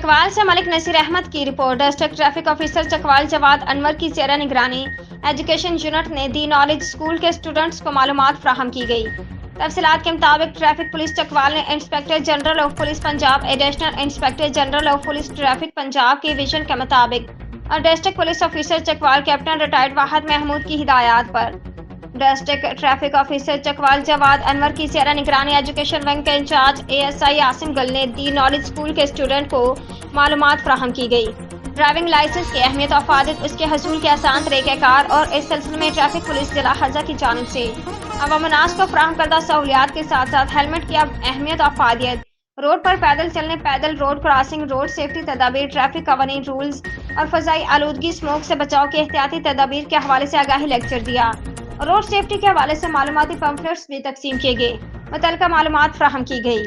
चकवाल से मलिक नसीर अहमद की report. District traffic officer Chakwal Jawad Anwar की ज़ेर निगरानी एजुकेशन यूनिट ने दी नॉलेज स्कूल के स्टूडेंट्स को मालूमात फ्राहम की गई। तफसीलात के मुताबिक ट्रैफिक पुलिस चकवाल ने inspector general of police Punjab, additional inspector general of police traffic Punjab के विजन के मुताबिक और district police officer Chakwal captain retired Wahid Mahmood की हिदायत पर district traffic officer Chakwal Jawad Anwar की ज़ेर निगरानी एजुकेशन विंग के इंचार्ज ASI आसिम गुल ने दी नॉलेज स्कूल के स्टूडेंट को मालूमात फ्राहम की गई। ड्राइविंग लाइसेंस की अहमियत और फायदे, उसके हसूल के आसान तरीक़ेकार और इस सिलसिले में ट्रैफिक पुलिस जिला हज़ा की जानिब से अवामनास को फ्राहम करदा सहूलियात के साथ साथ हेलमेट की अहमियत और फायदियत, रोड पर पैदल चलने, पैदल रोड क्रॉसिंग, रोड सेफ्टी तदाबीर, ट्रैफिक कवानीन रूल्स और फ़ज़ाई आलूदगी, स्मोक से बचाव के एहतियाती तदाबीर के हवाले से आगाही लेक्चर दिया। रोड सेफ्टी के हवाले से मालूमाती पम्फलेट्स भी तकसीम किए गए, मुतल्लिका मालूमात फ्राहम की गई।